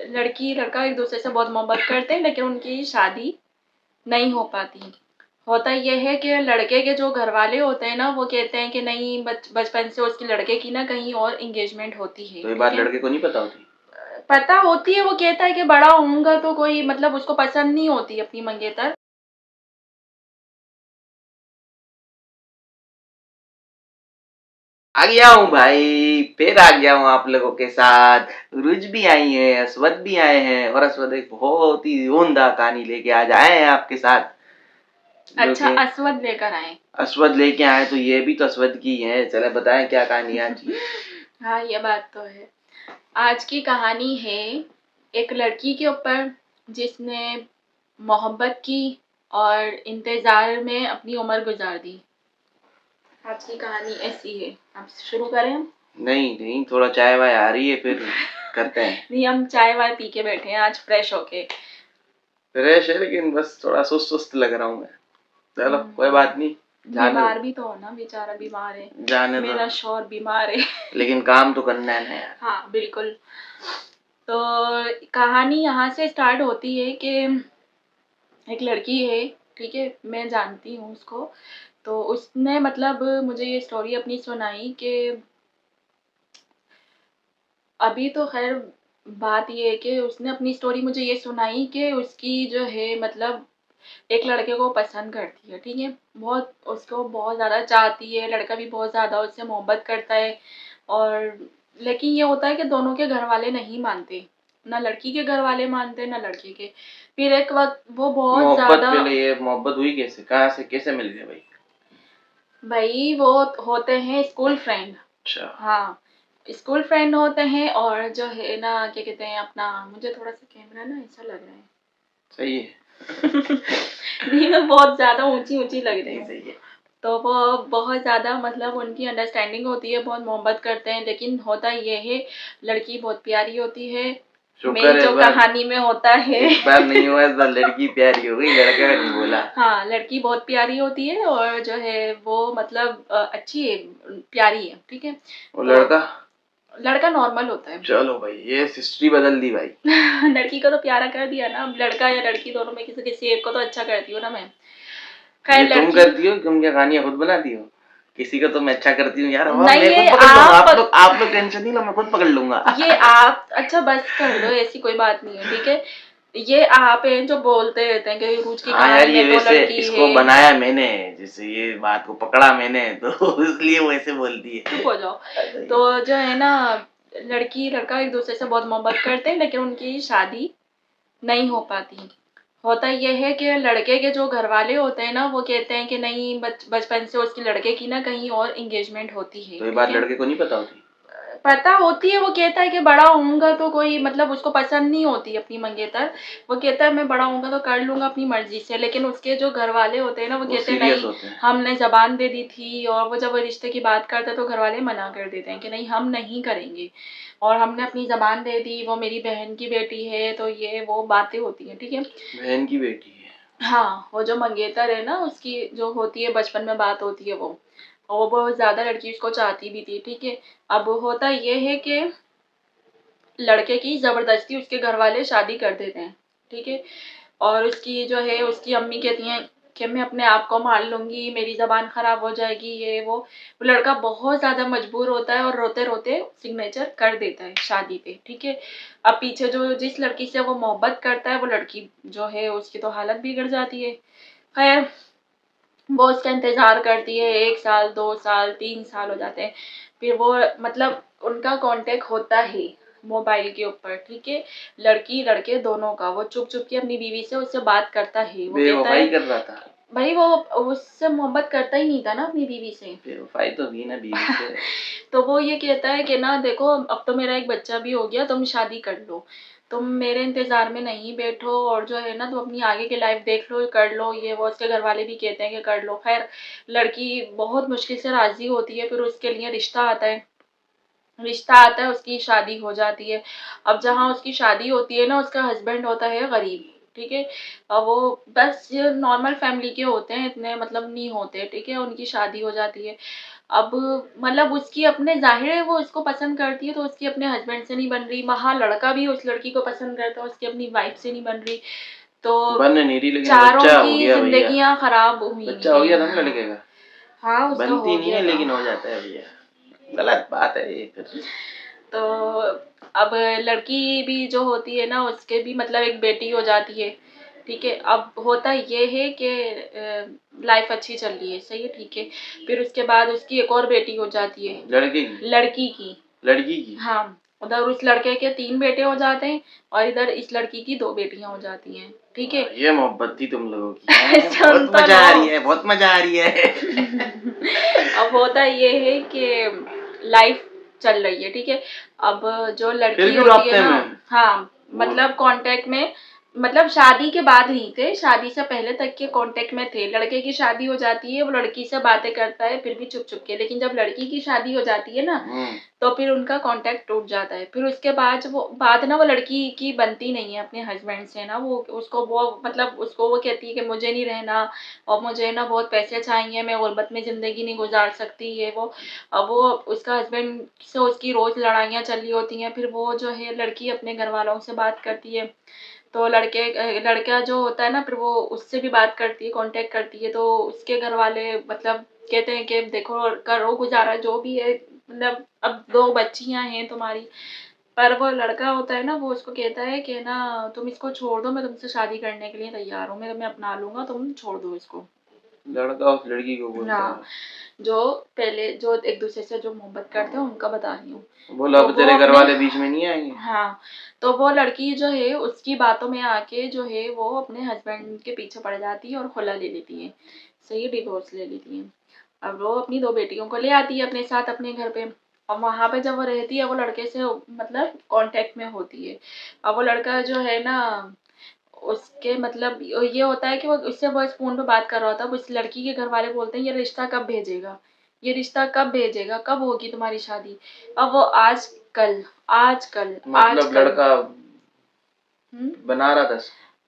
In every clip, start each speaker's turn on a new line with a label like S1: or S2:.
S1: लड़की लड़का एक दूसरे से बहुत मोहब्बत करते हैं, लेकिन उनकी शादी नहीं हो पाती। होता ये है कि लड़के के जो घर वाले होते हैं ना, वो कहते हैं कि नहीं, बचपन से उसकी लड़के की ना कहीं और एंगेजमेंट होती है।
S2: तो ये बात लड़के को नहीं पता होती?
S1: पता होती है, वो कहता है कि बड़ा होऊंगा तो कोई मतलब उसको पसंद नहीं होती अपनी मंगेतर।
S2: आ गया हूँ भाई, फिर आ गया हूँ आप लोगों के साथ। रुज भी आई है, अस्वद भी आए हैं, और अस्वद एक बहुत ही उम्दा कहानी लेके आज आए हैं आपके साथ।
S1: अच्छा, अस्वद लेकर आए?
S2: अस्वद लेके आए तो ये भी तो अस्वद की है। चले बताएं क्या कहानी आज की।
S1: हाँ, ये बात तो है। आज की कहानी है एक लड़की के ऊपर जिसने मोहब्बत की और इंतजार में अपनी उम्र गुजार दी। आज की कहानी ऐसी है। आप शुरू करें हम?
S2: नहीं, थोड़ा चाय वाय आ रही है, फिर करते हैं।
S1: नहीं, हम चाय वाय पी के बैठे हैं आज फ्रेश होके।
S2: फ्रेश है, लेकिन बस थोड़ा सुस्त लग रहा हूँ मैं। चलो कोई बात नहीं,
S1: बीमार भी तो हो ना, बेचारा बीमार है,
S2: जाने
S1: मेरा शौहर बीमार है।
S2: लेकिन काम तो करना है ना यार।
S1: हाँ बिल्कुल। तो कहानी यहाँ से स्टार्ट होती है कि एक लड़की है, ठीक है, मैं जानती हूँ उसको। तो उसने मतलब मुझे ये स्टोरी अपनी सुनाई कि अभी तो खैर बात ये है कि उसने अपनी स्टोरी मुझे ये सुनाई कि उसकी जो है मतलब एक लड़के को पसंद करती है, ठीक है, बहुत उसको बहुत ज़्यादा चाहती है, लड़का भी बहुत ज़्यादा उससे मोहब्बत करता है। और लेकिन ये होता है कि दोनों के घर वाले नहीं मानते, ना लड़की के घर वाले मानते ना लड़के के। फिर एक वक्त वो बहुत ज़्यादा
S2: ये मोहब्बत हुई कैसे, कहाँ से कैसे मिल गए भाई?
S1: भाई वो होते हैं स्कूल फ्रेंड।
S2: अच्छा।
S1: हाँ, स्कूल फ्रेंड होते हैं। और जो है ना, क्या कहते हैं अपना, मुझे थोड़ा सा कैमरा ना ऐसा लग रहा है।
S2: सही है।
S1: नहीं, मैं बहुत ज्यादा ऊंची ऊंची लग रही हूँ।
S2: सही है।
S1: तो वो बहुत ज्यादा मतलब उनकी अंडरस्टैंडिंग होती है, बहुत मोहब्बत करते हैं, लेकिन होता ये है लड़की बहुत प्यारी होती है। मेरी जो कहानी में होता है,
S2: इस बार नहीं हुआ, इस बार लड़की प्यारी हो गई, लड़का नहीं बोला।
S1: हाँ, लड़की बहुत प्यारी होती है और जो है वो मतलब अच्छी है, प्यारी है, ठीक है।
S2: वो
S1: तो
S2: लड़का
S1: नॉर्मल होता है।
S2: चलो भाई, ये हिस्ट्री बदल दी भाई।
S1: लड़की को तो प्यारा कर दिया ना, अब लड़का या लड़की दोनों में किसी किसी एक को तो अच्छा करती हूँ ना मैं।
S2: ये
S1: खैर
S2: तुम
S1: लड़की
S2: करती हो, तुम क्या कहानियां खुद बनाती हो? किसी का तो मैं अच्छा करती हूँ यार,
S1: नहीं,
S2: मैं
S1: ये
S2: खुद पकड़ लूंगा।
S1: आप
S2: आप लोग टेंशन नहीं लो, मैं खुद पकड़ लूंगा।
S1: ये आप अच्छा बस कर दो, ऐसी कोई बात नहीं है, ठीक है। ये आप हैं जो बोलते रहते हैं कि रूज की
S2: हाँ यार,
S1: कहानी
S2: ये
S1: में तो
S2: वैसे
S1: लड़की
S2: इसको
S1: है।
S2: बनाया मैंने, जैसे ये बात को पकड़ा मैंने तो इसलिए वो ऐसे बोलती है।
S1: चुप हो जाओ। तो जो है ना, लड़की लड़का एक दूसरे से बहुत मोहब्बत करते हैं, लेकिन उनकी शादी नहीं हो पाती। होता ये है कि लड़के के जो घर वाले होते हैं ना, वो कहते हैं कि नहीं, बचपन से उसकी लड़के की ना कहीं और एंगेजमेंट होती है।
S2: तो ये बात लड़के को नहीं पता होती?
S1: पता होती है, वो कहता है कि बड़ा होऊंगा तो कोई मतलब उसको पसंद नहीं होती अपनी मंगेतर। वो कहता है मैं बड़ा होऊंगा तो कर लूंगा अपनी मर्जी से, लेकिन उसके जो घर वाले होते हैं ना, वो कहते हैं नहीं, हमने जबान दे दी थी। और वो जब वो रिश्ते की बात करता है तो घर वाले मना कर देते हैं कि नहीं, हम नहीं करेंगे, और हमने अपनी जबान दे दी, वो मेरी बहन की बेटी है। तो ये वो बातें होती हैं, ठीक है।
S2: बहन की बेटी है?
S1: हाँ, वो जो मंगेतर है ना, उसकी जो होती है बचपन में बात होती है वो, और वो बहुत ज्यादा लड़की उसको चाहती भी थी, ठीक है। अब होता ये है कि लड़के की जबरदस्ती उसके घर वाले शादी कर देते हैं, ठीक है। और उसकी जो है उसकी अम्मी कहती हैं कि मैं अपने आप को मार लूंगी, मेरी जबान खराब हो जाएगी, ये वो लड़का बहुत ज्यादा मजबूर होता है और रोते रोते सिग्नेचर कर देता है शादी पे, ठीक है। अब पीछे जो जिस लड़की से वो मोहब्बत करता है, वो लड़की जो है उसकी तो हालत बिगड़ जाती है। खैर, वो उसका इंतजार करती है, 1 साल 2 साल 3 साल हो जाते हैं। फिर वो मतलब उनका कांटेक्ट होता है मोबाइल के ऊपर, ठीक है। लड़की लड़के दोनों का, वो चुप चुप के अपनी बीवी से उससे बात करता है। वो कहता है
S2: कर रहा था
S1: भाई, वो उससे मोहब्बत करता ही नहीं था ना अपनी बीवी से।
S2: बेवफाई तो भी ना बीवी से।
S1: तो वो ये कहता है कि ना देखो, अब तो मेरा एक बच्चा भी हो गया, तुम शादी कर लो, तुम मेरे इंतजार में नहीं बैठो, और जो है ना तुम अपनी आगे की लाइफ देख लो, कर लो, ये वो। उसके घर वाले भी कहते हैं कि कर लो। खैर, लड़की बहुत मुश्किल से राजी होती है, फिर उसके लिए रिश्ता आता है, उसकी शादी हो जाती है। अब जहाँ उसकी शादी होती है ना, उसका हस्बैंड होता है गरीब, ठीक है। और वो बस ये नॉर्मल फैमिली के होते हैं, इतने मतलब नहीं होते, ठीक है। उनकी शादी हो जाती है। अब मतलब उसकी अपने ज़ाहिर है वो उसको पसंद करती है तो उसकी अपने हस्बैंड से नहीं बन रही, वहाँ लड़का भी उस लड़की को पसंद करता है, उसकी अपनी वाइफ से नहीं बन रही, तो
S2: बन नहीं रही, लेकिन
S1: चारों
S2: बच्चा हो
S1: की
S2: गया भैया।
S1: ज़िंदगियाँ खराब हुई
S2: बच्चा हो
S1: इनकी।
S2: गया था ना लड़के का।
S1: हाँ, उसका
S2: बनती
S1: हो
S2: नहीं
S1: गया
S2: है
S1: था।
S2: लेकिन हो जाता है भैया, गलत बात है ये फिर।
S1: तो अब लड़की भी जो होती है ना उसके भी मतलब एक बेटी हो जाती है, ठीक है। अब होता ये है कि लाइफ अच्छी चल रही है, सही है, ठीक है। फिर उसके बाद उसकी एक और बेटी हो जाती है,
S2: लड़के की,
S1: लड़की की।
S2: लड़की की।
S1: हाँ, उधर उस लड़के के 3 बेटे हो जाते हैं और इधर इस लड़की की 2 बेटियां हो जाती हैं, ठीक है।
S2: ये मोहब्बत थी तुम लोगों की हैं?
S1: सुन
S2: बहुत
S1: तो
S2: मजा आ रही
S1: लो।
S2: है, बहुत मजा आ रही है।
S1: अब होता ये है कि लाइफ चल रही है, ठीक है। अब जो
S2: फिर
S1: लड़की
S2: भी
S1: होती है
S2: रास्ते
S1: ना,
S2: में
S1: हाँ,
S2: वो
S1: मतलब कांटेक्ट में, मतलब शादी के बाद नहीं थे, शादी से पहले तक के कांटेक्ट में थे। लड़के की शादी हो जाती है, वो लड़की से बातें करता है फिर भी चुप चुप के, लेकिन जब लड़की की शादी हो जाती है ना तो फिर उनका कांटेक्ट टूट जाता है। फिर उसके बाद वो बात ना वो लड़की की बनती नहीं है अपने हस्बैंड से ना, वो उसको वो मतलब उसको वो कहती है कि मुझे नहीं रहना और मुझे ना बहुत पैसे चाहिए, मैं गुर्बत में ज़िंदगी नहीं गुजार सकती है वो। अब वो उसका हस्बैंड से उसकी रोज़ लड़ाइयाँ चल रही होती हैं, फिर वो जो है लड़की अपने घर वालों से बात करती है, तो लड़का जो होता है ना फिर वो उससे भी बात करती है, कांटेक्ट करती है, तो उसके घर वाले मतलब कहते हैं कि देखो करो गुजारा जो भी है, मतलब अब 2 बच्चियाँ हैं तुम्हारी। पर वो लड़का होता है ना वो उसको कहता है कि ना तुम इसको छोड़ दो, मैं तुमसे शादी करने के लिए तैयार हूँ, मैं तुम्हें अपना लूँगा, तुम छोड़ दो इसको।
S2: लड़का उस लड़की को बोलता
S1: हाँ,
S2: है।
S1: जो पहले जो एक-दूसरे से जो मोहब्बत करते हैं उनका बता रही हूँ।
S2: बोलो
S1: तो
S2: अब
S1: वो
S2: तेरे घर
S1: अपने
S2: वाले बीच में नहीं आएंगे।
S1: हाँ, तो वो लड़की जो है उसकी बातों में आके जो है वो अपने हस्बैंड के पीछे पड़ जाती है और खुला ले लेती है, सही है, डिवोर्स ले लेती है। अब वो अपनी 2 बेटियों को ले आती है अपने साथ अपने घर पे, और वहाँ पे जब वो रहती है वो लड़के से मतलब कांटेक्ट में होती है। अब वो लड़का जो है ना उसके मतलब ये होता है कि वो उससे बस फ़ोन पे बात कर रहा होता है, अब उस लड़की के घर वाले बोलते हैं ये रिश्ता कब भेजेगा? ये रिश्ता कब भेजेगा? कब होगी तुम्हारी शादी? अब वो आजकल, आजकल,
S2: मतलब
S1: आजकल।
S2: लड़का
S1: हुँ?
S2: बना रहा था।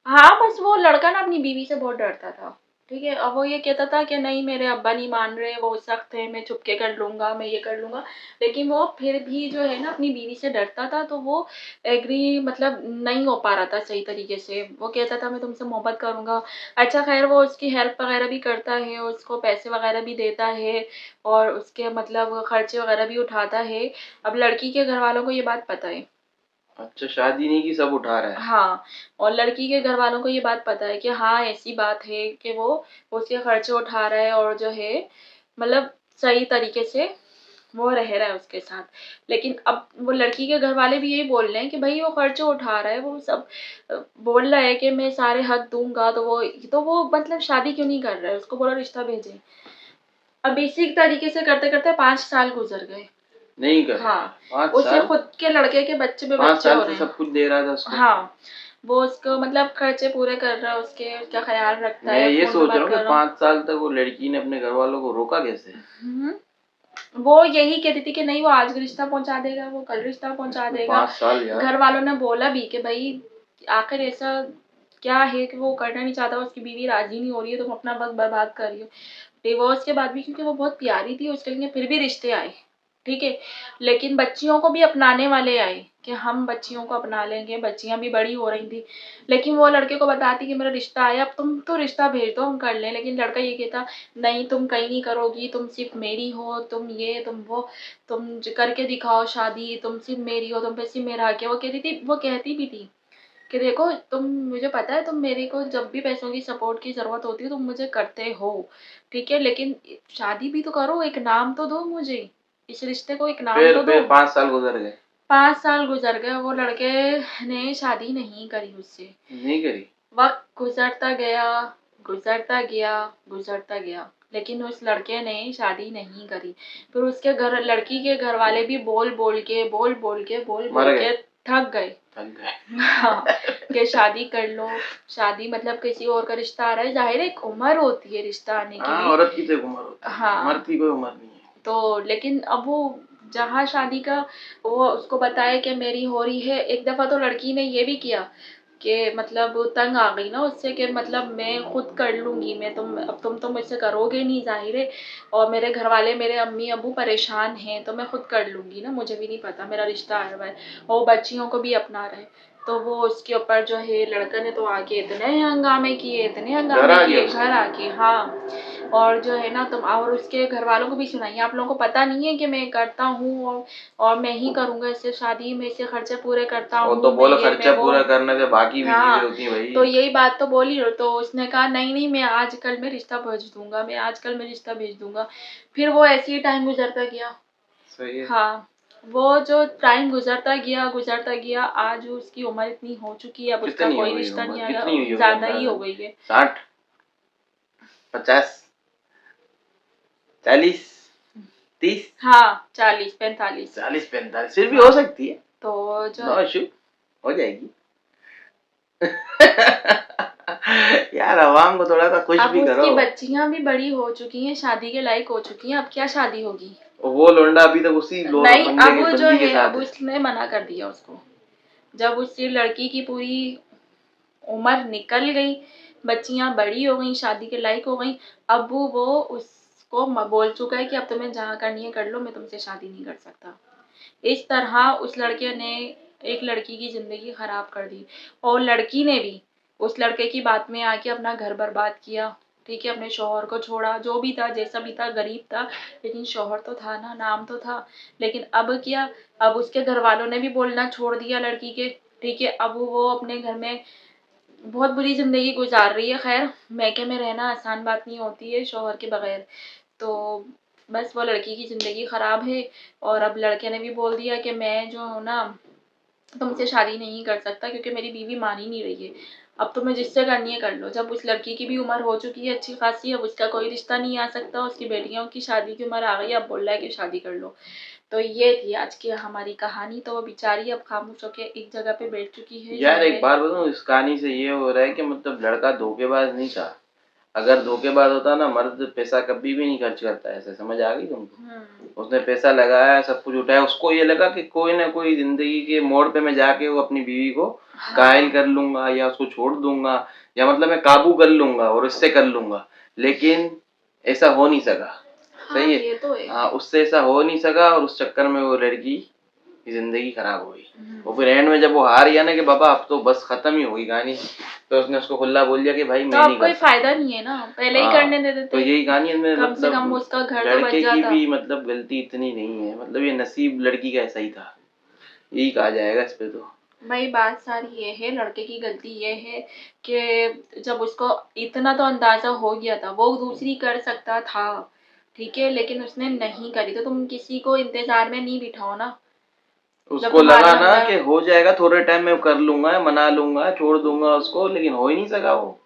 S1: हाँ, बस वो लड़का ना अपनी बीवी से बहुत डरता था, ठीक है? अब वो ये कहता था कि नहीं मेरे अब्बा नहीं मान रहे, वो सख्त है, मैं चुपके कर लूँगा, मैं ये कर लूँगा। लेकिन वो फिर भी जो है ना अपनी बीवी से डरता था, तो वो एग्री मतलब नहीं हो पा रहा था सही तरीके से। वो कहता था मैं तुमसे मोहब्बत करूँगा। अच्छा ख़ैर वो उसकी हेल्प वग़ैरह भी करता है, उसको पैसे वग़ैरह भी देता है और उसके मतलब खर्चे वग़ैरह भी उठाता है। अब लड़की के घरवालों को ये बात पता है।
S2: अच्छा, शादी नहीं की, सब उठा रहा है।
S1: हाँ, और लड़की के घरवालों को ये बात पता है कि हाँ, ऐसी बात है कि वो उसके खर्चे उठा रहा है और जो है मतलब सही तरीके से वो रह रहा है उसके साथ। लेकिन अब वो लड़की के घरवाले भी यही बोल रहे हैं कि भई वो खर्चे उठा रहा है, वो सब बोल रहा है कि मैं सारे हक दूँगा, तो वो मतलब शादी क्यों नहीं कर रहा है? उसको बोलो रिश्ता भेजें। अब इसी तरीके से करते-करते 5 साल गुज़र गए।
S2: नहीं कर रहा।
S1: हाँ,
S2: पाँच
S1: उसे
S2: साल
S1: खुद के लड़के के बच्चे पे
S2: 5
S1: बच्चे हो
S2: साल से
S1: रहे हैं।
S2: सब कुछ दे रहा था उसको।
S1: हाँ, वो उसको मतलब खर्चे पूरे कर रहा है उसके, उसका ख़्याल रखता
S2: मैं
S1: है,
S2: ये
S1: फ़ोन पे
S2: सोच रहा
S1: बात
S2: हूँ कि
S1: कर रहा हूँ।
S2: 5 साल तक वो लड़की ने अपने घर वालों को रोका कैसे।
S1: हुँ, वो यही कहती थी कि नहीं वो आज रिश्ता पहुँचा देगा, वो कल रिश्ता पहुँचा
S2: इसमें
S1: देगा।
S2: 5 साल यार।
S1: घर वालों ने बोला भी कि भई आखिर ऐसा क्या है कि वो करना नहीं चाहता, उसकी बीवी राज़ी नहीं हो रही है, तुम अपना वक़्त बर्बाद कर रही हो। डिवोर्स के बाद भी क्योंकि वो बहुत प्यारी थी उसके लिए फिर भी रिश्ते आए, ठीक है? लेकिन बच्चियों को भी अपनाने वाले आए कि हम बच्चियों को अपना लेंगे, बच्चियाँ भी बड़ी हो रही थी। लेकिन वो लड़के को बताती कि मेरा रिश्ता आया, अब तुम तो रिश्ता भेज दो हम कर लें। लेकिन लड़का ये कहता नहीं तुम कहीं नहीं करोगी, तुम सिर्फ़ मेरी हो, तुम ये, तुम वो, तुम ज करके दिखाओ शादी, तुम सिर्फ़ मेरी हो, तुम पे सिर्फ़ मेरा हक है। वो कहती भी थी कि देखो तुम मुझे पता है तुम मेरे को जब भी पैसों की सपोर्ट की ज़रूरत होती है तुम मुझे करते हो, ठीक है? लेकिन शादी भी तो करो, एक नाम तो दो मुझे, इस रिश्ते को एक नाम तो दो।
S2: फिर 5 साल गुजर गए।
S1: 5 साल गुज़र गए, वो लड़के ने शादी नहीं करी उससे।
S2: नहीं करी।
S1: वक़्त गुज़रता गया, गुज़रता गया, गुज़रता गया, लेकिन उस लड़के ने शादी नहीं करी। फिर उसके घर लड़की के घरवाले भी बोल-बोल के, बोल-बोल के,
S2: मर
S1: बोल-बोल
S2: गए।
S1: के थक गए।
S2: थक गए।
S1: हाँ, कि शादी कर लो, शादी मतलब किसी और का रिश्ता आ रहा है, ज़ाहिर है एक उम्र होती है रिश्ता आने की
S2: हाँ,
S1: भी।
S2: औरत की तो एक उम्र होती है,
S1: हाँ,
S2: मर्द की कोई उम्र नहीं है।
S1: तो लेकिन अब वो जहाँ शादी का वो उसको बताया कि मेरी हो रही है, एक दफ़ा तो लड़की ने ये भी किया, कि मतलब तंग आ गई ना उससे कि मतलब मैं खुद कर लूँगी, मैं तुम तो मुझसे करोगे नहीं ज़ाहिर है, और मेरे घर वाले मेरे अम्मी अबू परेशान हैं तो मैं खुद कर लूँगी ना, मुझे भी नहीं पता मेरा रिश्ता आया हुआ है और वो बच्चियों को भी अपना रहे। तो वो उसके ऊपर जो है लड़का ने तो आके इतने हंगामे किए, इतने हंगामे किए घर आके, हाँ। और जो है ना तुम, और उसके घर वालों को भी सुनाइए, आप लोगों को पता नहीं है कि मैं करता हूँ और मैं ही करूँगा इससे शादी, मैं इससे खर्चे पूरे करता हूँ,
S2: तो बोलो
S1: मैं ये
S2: खर्चा
S1: मैं वो।
S2: पूरा करने से बाकी भी चीजें
S1: हाँ,
S2: होती हैं भाई।
S1: तो यही बात तो बोली, तो उसने कहा नहीं नहीं मैं आजकल में रिश्ता भेज दूंगा, मैं आजकल में रिश्ता भेज दूंगा। फिर वो ऐसे ही टाइम गुजरता गया।
S2: सही है।
S1: हाँ, वो जो टाइम गुजरता गया, आज उसकी उम्र इतनी हो चुकी है, अब उसका
S2: कितनी हो
S1: कोई
S2: गई
S1: रिश्ता
S2: उम्र?
S1: नहीं आएगा,
S2: कितनी हुई होगी
S1: ज्यादा ही हो
S2: अंदाजन?
S1: गई है।
S2: 60, 50, 40, 30?
S1: हाँ, 40-45।
S2: 40-45 फिर भी
S1: हाँ,
S2: हो सकती है,
S1: तो जो
S2: नो इशू, हो जाएगी। यार आवाम को थोड़ा सा खुश
S1: अब
S2: भी करो।
S1: उसकी बच्चियां भी बड़ी हो चुकी हैं, शादी के लायक हो चुकी हैं, अब क्या शादी होगी?
S2: वो लोंडा अभी तक उसी
S1: नहीं,
S2: बंदे
S1: अब
S2: के
S1: जो
S2: बंदी के
S1: है
S2: साथ
S1: अब
S2: है।
S1: उसने मना कर दिया उसको, जब उसकी लड़की की पूरी उम्र निकल गई, बच्चियां बड़ी हो गई, शादी के लायक हो गई, अब वो उसको बोल चुका है कि अब तुम्हें जहाँ करनी है कर लो, मैं तुमसे शादी नहीं कर सकता। इस तरह उस लड़के ने एक लड़की की जिंदगी खराब कर दी, और लड़की ने भी उस लड़के की बात में आके अपना घर बर्बाद किया। ठीक है, अपने शौहर को छोड़ा, जो भी था जैसा भी था, गरीब था लेकिन शौहर तो था ना, नाम तो था। लेकिन अब क्या, अब उसके घर वालों ने भी बोलना छोड़ दिया लड़की के। ठीक है, अब वो अपने घर में बहुत बुरी जिंदगी गुजार रही है। खैर, मैके में रहना आसान बात नहीं होती है शौहर के बगैर। तो बस वो लड़की की ज़िंदगी ख़राब है, और अब लड़के ने भी बोल दिया कि मैं जो हूँ ना तुमसे शादी नहीं कर सकता, क्योंकि मेरी बीवी मान ही नहीं रही है। अब तुम्हें जिससे करनी है कर लो। जब उस लड़की की भी उम्र हो चुकी है अच्छी खासी, अब उसका कोई रिश्ता नहीं आ सकता, उसकी बेटियों की शादी की उम्र आ गई, अब बोल रहा है कि शादी कर लो। तो ये थी आज की हमारी कहानी। तो वो बेचारी अब खामोश होकर एक जगह पे बैठ चुकी है।
S2: यार एक बात बताऊं, इस कहानी से ये हो रहा है कि मतलब लड़का धोखेबाज नहीं था। अगर धोखेबाज होता ना, मर्द पैसा कभी भी नहीं खर्च करता, ऐसे समझ आ गई तुमको? उसने पैसा लगाया, सब कुछ उठाया, उसको ये लगा कि कोई ना कोई जिंदगी के मोड़ पे मैं जाके वो अपनी बीवी को कायल कर लूंगा या उसको छोड़ दूंगा, या मतलब मैं काबू कर लूंगा और इससे कर लूंगा। लेकिन ऐसा हो नहीं सका। सही है,
S1: ये तो है।
S2: हाँ, उससे ऐसा हो नहीं सका, और उस चक्कर में वो लड़की की जिंदगी खराब हो गई। और फिर एंड में जब वो हार गया ना कि बाबा अब तो बस खत्म ही होगी कहानी, तो उसने उसको खुला बोल दिया कि भाई
S1: तो
S2: मैं
S1: अब
S2: नहीं
S1: कोई
S2: कर सकता।
S1: फायदा नहीं है ना, पहले ही करने दे
S2: तो
S1: देते,
S2: यही कहानी में
S1: कम से कम
S2: मतलब
S1: उसका घर तो बच
S2: लड़के की
S1: जाता।
S2: भी मतलब गलती इतनी नहीं है, मतलब ये नसीब लड़की का ऐसा ही था, यही कहा जाएगा इस पे। तो
S1: भाई बात सारी ये है, लड़के की गलती ये है कि जब उसको इतना तो अंदाजा हो गया था, वो दूसरी कर सकता था। ठीक है, लेकिन उसने नहीं करी, तो तुम किसी को इंतजार में नहीं बिठाओ ना। जब
S2: उसको
S1: तुम्हारे
S2: लगा ना
S1: अंदर,
S2: कि हो जाएगा, थोड़े टाइम में कर लूंगा, मना लूंगा, छोड़ दूंगा उसको, लेकिन हो ही नहीं सका वो,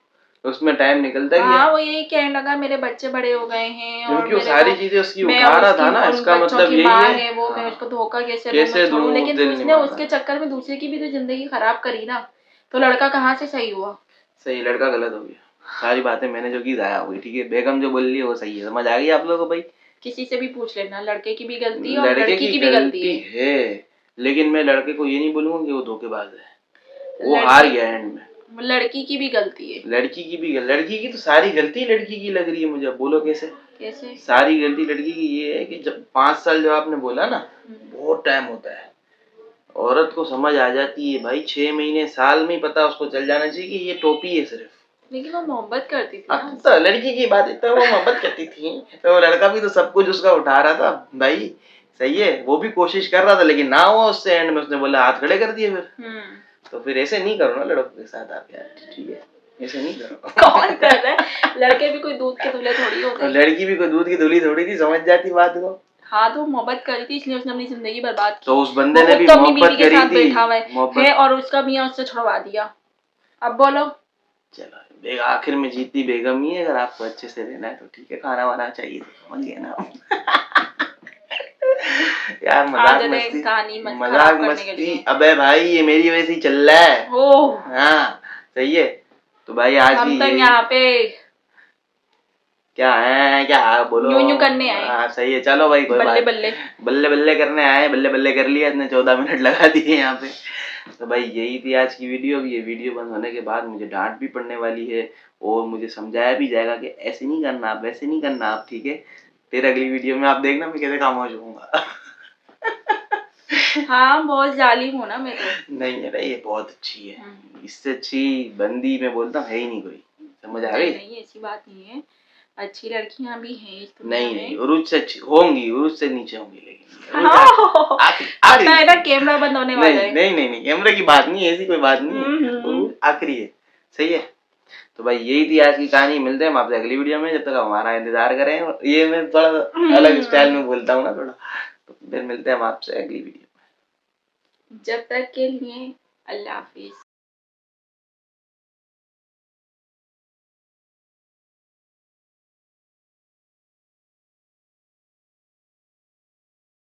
S2: उसमें टाइम निकलता गया।
S1: हाँ वो यही कहने लगा मेरे बच्चे बड़े हो गए हैं और
S2: क्योंकि वो
S1: मेरे
S2: सारी
S1: को,
S2: चीजें उसकी
S1: मैं
S2: उठा
S1: अब
S2: रहा
S1: उसकी
S2: था ना,
S1: उन
S2: इसका
S1: बच्चों
S2: मतलब
S1: की
S2: यही
S1: माँ
S2: है।
S1: है वो, मैं
S2: हाँ,
S1: उसको धोखा कैसे दूं, मैं
S2: कैसे
S1: छोड़ूं।
S2: दूं,
S1: लेकिन
S2: दिल नहीं
S1: उसने
S2: मानता।
S1: उसके चक्कर में दूसरे की भी तो जिंदगी खराब करी ना, तो लड़का कहाँ से सही हुआ?
S2: सही, लड़का गलत हो गया। सारी बातें मैंने जो की जाया हो गई। ठीक है, बेगम जो बोल रही है वो सही है, समझ आ गई आप लोगों को भाई?
S1: किसी से भी पूछ लेना, लड़के की भी गलती है और
S2: लड़के
S1: लड़की
S2: की
S1: की भी गलती
S2: गलती
S1: है।
S2: है, लेकिन मैं लड़के को ये नहीं बोलूंगा कि वो धोखेबाज है, वो हार
S1: लड़की
S2: गया एंड में।
S1: लड़की की भी गलती है।
S2: लड़की की भी, लड़की की तो सारी गलती लड़की की लग रही है मुझे, बोलो कैसे?
S1: कैसे?
S2: सारी गलती लड़की की ये है कि जब 5 साल जो आपने बोला ना, बहुत टाइम होता है, औरत को समझ आ जाती है भाई 6 महीने साल में ही पता उसको चल जाना चाहिए कि ये टोपी है सिर्फ।
S1: लेकिन वो मोहब्बत करती थी ना
S2: तो लड़की की बात है, तो वो मोहब्बत करती थी, तो वो लड़का भी तो सब कुछ उसका उठा रहा था भाई। सही है, वो भी कोशिश कर रहा था, लेकिन ना हुआ उससे, एंड में उसने बोला हाथ खड़े कर दिए फिर। तो फिर ऐसे नहीं करो ना लड़कों के साथ आप यार, ठीक है, ऐसे नहीं करो।
S1: कौन कर रहा है? लड़के भी कोई दूध के धुले थोड़ी होते हैं।
S2: लड़की भी कोई दूध की धुली थोड़ी थी, समझ जाती बात को।
S1: हाँ, तो मोहब्बत करी थी इसलिए उसने अपनी जिंदगी बर्बाद की।
S2: तो उस बंदे
S1: वो
S2: ने
S1: खुद
S2: भी
S1: तो अपनी
S2: मोहब्बत
S1: बीवी के
S2: करी
S1: साथ
S2: थी,
S1: बैठा हुआ
S2: मोहब्बत
S1: है और उसका मियाँ उससे छुड़वा दिया। अब बोलो।
S2: चलो आखिर में जीती बेगम ही है, अगर आपको अच्छे से रहना है तो ठीक है, खाना वाना चाहिए तो समझ गए ना। यार मजाक मस्ती,
S1: कहानी
S2: मजाक मस्ती, अबे भाई ये मेरी वजह से ही चल रहा है। हाँ सही है, तो भाई आज
S1: हम
S2: भी
S1: तो
S2: यही
S1: यहाँ पे
S2: क्या है, क्या बोलो?
S1: यूं करने आए।
S2: हाँ सही है, चलो भाई कोई
S1: बल्ले
S2: बात।
S1: बल्ले
S2: बल्ले बल्ले करने आए, बल्ले बल्ले कर लिया इसने, 14 मिनट लगा दिए यहाँ पे। तो भाई यही थी आज की वीडियो। ये वीडियो बंद होने के बाद मुझे डांट भी पड़ने वाली है और मुझे समझाया भी जाएगा कि ऐसे नहीं करना आप, वैसे नहीं करना आप, ठीक है? फिर अगली वीडियो में आप देखना मैं कैसे खामोश होऊंगा।
S1: हाँ बहुत जालिम हूँ ना मैं तो।
S2: नहीं अरे ये बहुत अच्छी है, इससे अच्छी बंदी मैं बोलता हूँ है ही नहीं कोई। समझ आ गई?
S1: नहीं ऐसी बात नहीं है, अच्छी लड़कियां भी हैं इस दुनिया
S2: नहीं
S1: में।
S2: नहीं, उरुज से अच्छी होंगी, उरुज से नीचे होंगी, लेकिन उरुज
S1: पता है ना कैमरा बंद होने वाला है।
S2: नहीं नहीं नहीं, कैमरे की बात नहीं है, ऐसी कोई बात नहीं है, उरुज आखिरी है। सही है। तो भाई यही थी आज की कहानी। मिलते हैं हम आपसे अगली वीडियो में, जब तक हमारा इंतजार करें। ये मैं थोड़ा अलग स्टाइल में बोलता हूँ ना थोड़ा, तो फिर मिलते हैं हम आपसे अगली वीडियो में।
S1: जब तक के लिए अल्लाह हाफिज।